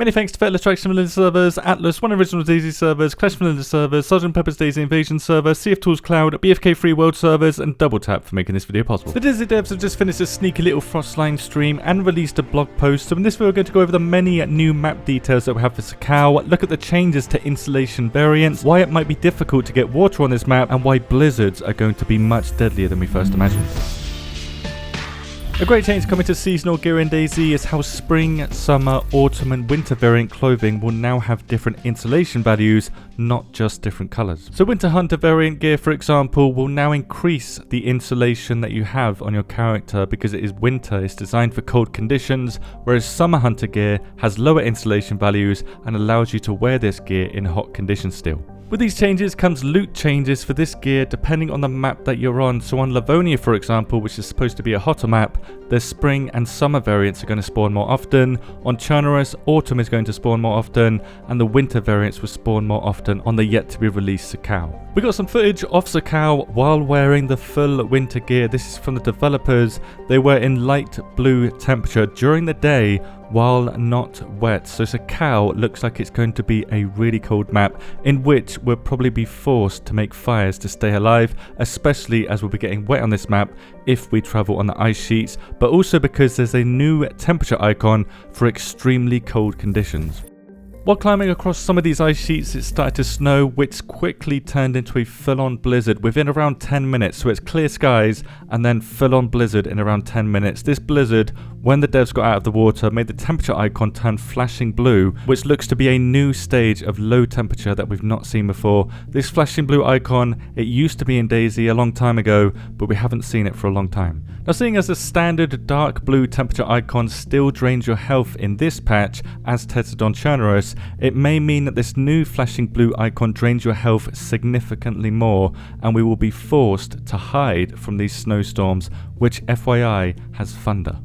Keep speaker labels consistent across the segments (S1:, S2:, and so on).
S1: Many thanks to Fatal Attraction Vanilla servers, Atlas, One Original DayZ servers, Clash Vanilla servers, Sgt. Pepper's DayZ Invasion server, Sea of Tools Cloud, BFK Free World servers, and Double Tap for making this video possible. The DayZ devs have just finished a sneaky little Frostline stream and released a blog post. So in this video we're going to go over the many new map details that we have for Sakhal, look at the changes to installation variants, why it might be difficult to get water on this map, and why blizzards are going to be much deadlier than we first imagined. A great change coming to seasonal gear in DayZ is how spring, summer, autumn and winter variant clothing will now have different insulation values, not just different colours. So winter hunter variant gear, for example, will now increase the insulation that you have on your character because it is winter, it's designed for cold conditions, whereas summer hunter gear has lower insulation values and allows you to wear this gear in hot conditions still. With these changes comes loot changes for this gear depending on the map that you're on. So on Livonia, for example, which is supposed to be a hotter map, the spring and summer variants are going to spawn more often. On Chernarus, autumn is going to spawn more often, and the winter variants will spawn more often on the yet to be released Sakhal. We got some footage of Sakhal while wearing the full winter gear. This is from the developers. They were in light blue temperature during the day while not wet. So Sakhal looks like it's going to be a really cold map in which we'll probably be forced to make fires to stay alive, especially as we'll be getting wet on this map if we travel on the ice sheets, but also because there's a new temperature icon for extremely cold conditions. While climbing across some of these ice sheets, it started to snow, which quickly turned into a full-on blizzard within around 10 minutes. So it's clear skies and then full-on blizzard in around 10 minutes. This blizzard, when the devs got out of the water, made the temperature icon turn flashing blue, which looks to be a new stage of low temperature that we've not seen before. This flashing blue icon, it used to be in DayZ a long time ago, but we haven't seen it for a long time. Now, seeing as the standard dark blue temperature icon still drains your health in this patch, as tested on Chernarus, it may mean that this new flashing blue icon drains your health significantly more, and we will be forced to hide from these snowstorms, which FYI has thunder.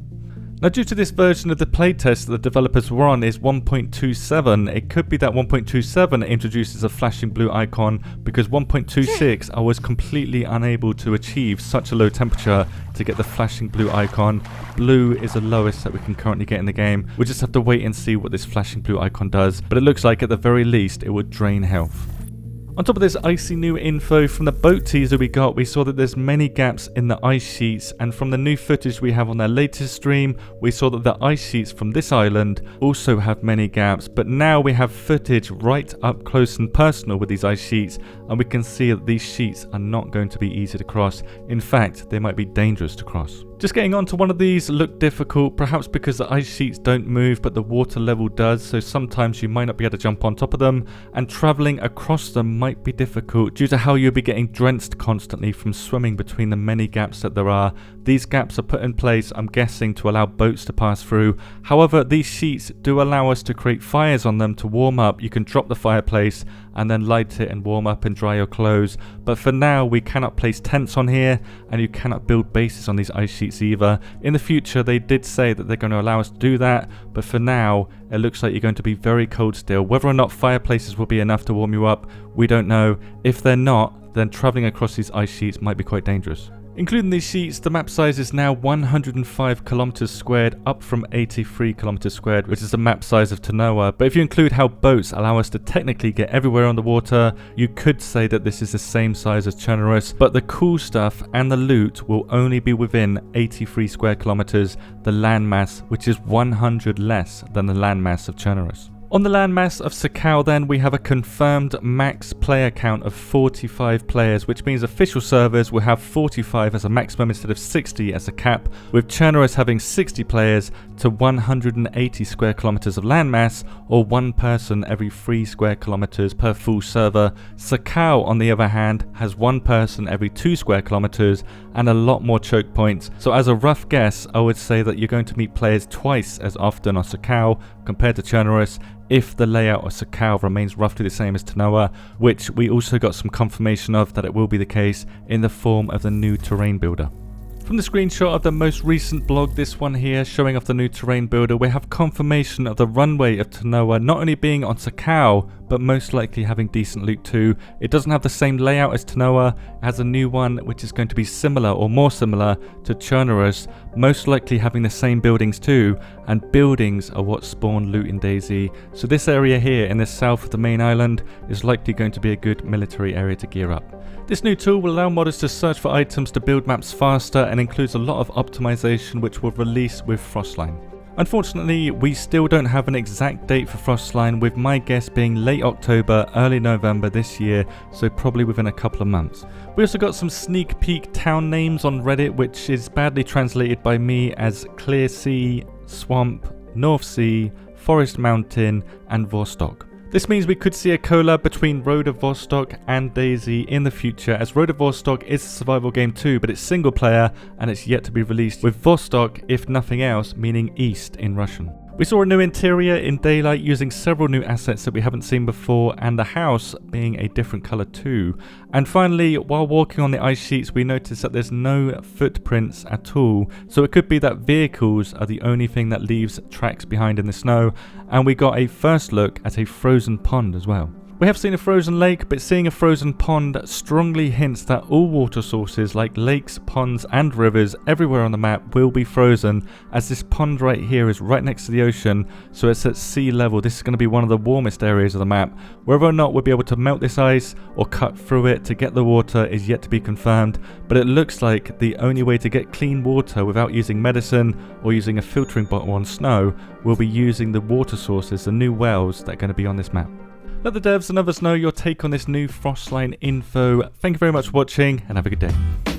S1: Now, due to this version of the playtest that the developers were on is 1.27, it could be that 1.27 introduces a flashing blue icon, because 1.26 I was completely unable to achieve such a low temperature to get the flashing blue icon. Blue is the lowest that we can currently get in the game. We'll just have to wait and see what this flashing blue icon does, but it looks like at the very least it would drain health. On top of this icy new info from the boat teaser we saw that there's many gaps in the ice sheets, and from the new footage we have on their latest stream, we saw that the ice sheets from this island also have many gaps, but now we have footage right up close and personal with these ice sheets, and we can see that these sheets are not going to be easy to cross. In fact, they might be dangerous to cross. Just getting onto one of these looked difficult, perhaps because the ice sheets don't move but the water level does, so sometimes you might not be able to jump on top of them, and travelling across them might be difficult due to how you'll be getting drenched constantly from swimming between the many gaps that there are. These gaps are put in place, I'm guessing, to allow boats to pass through. However, these sheets do allow us to create fires on them to warm up. You can drop the fireplace and then light it and warm up and dry your clothes, but for now we cannot place tents on here, and you cannot build bases on these ice sheets either. In the future they did say that they're going to allow us to do that, but for now it looks like you're going to be very cold still. Whether or not fireplaces will be enough to warm you up, we don't know. If they're not, then travelling across these ice sheets might be quite dangerous. Including these sheets, the map size is now 105 kilometers squared, up from 83 kilometers squared, which is the map size of Tanoa. But if you include how boats allow us to technically get everywhere on the water, you could say that this is the same size as Chernarus, but the cool stuff and the loot will only be within 83 square kilometers, the landmass, which is 100 less than the landmass of Chernarus. On the landmass of Sakhal then, we have a confirmed max player count of 45 players, which means official servers will have 45 as a maximum instead of 60 as a cap, with Chernarus having 60 players to 180 square kilometers of landmass, or one person every 3 square kilometers per full server. Sakhal, on the other hand, has one person every 2 square kilometers and a lot more choke points. So as a rough guess, I would say that you're going to meet players twice as often on Sakhal compared to Chernarus, if the layout of Sakhal remains roughly the same as Tanoa, which we also got some confirmation of that it will be the case in the form of the new terrain builder. From the screenshot of the most recent blog, this one here showing off the new terrain builder, we have confirmation of the runway of Tanoa not only being on Sakhal, but most likely having decent loot too. It doesn't have the same layout as Tanoa, it has a new one which is going to be similar or more similar to Chernarus, most likely having the same buildings too, and buildings are what spawn loot in DayZ. So this area here in the south of the main island is likely going to be a good military area to gear up. This new tool will allow modders to search for items to build maps faster and includes a lot of optimization which will release with Frostline. Unfortunately, we still don't have an exact date for Frostline, with my guess being late October, early November this year, so probably within a couple of months. We also got some sneak peek town names on Reddit, which is badly translated by me as Clear Sea, Swamp, North Sea, Forest Mountain and Vostok. This means we could see a collab between Road of Vostok and DayZ in the future, as Road of Vostok is a survival game too, but it's single player and it's yet to be released, with Vostok, if nothing else, meaning east in Russian. We saw a new interior in daylight using several new assets that we haven't seen before, and the house being a different colour too. And finally, while walking on the ice sheets, we noticed that there's no footprints at all, so it could be that vehicles are the only thing that leaves tracks behind in the snow, and we got a first look at a frozen pond as well. We have seen a frozen lake, but seeing a frozen pond strongly hints that all water sources like lakes, ponds and rivers everywhere on the map will be frozen, as this pond right here is right next to the ocean, so it's at sea level. This is going to be one of the warmest areas of the map. Whether or not we'll be able to melt this ice or cut through it to get the water is yet to be confirmed, but it looks like the only way to get clean water without using medicine or using a filtering bottle on snow will be using the water sources, the new wells that are going to be on this map. Let the devs and others know your take on this new Frostline info. Thank you very much for watching and have a good day.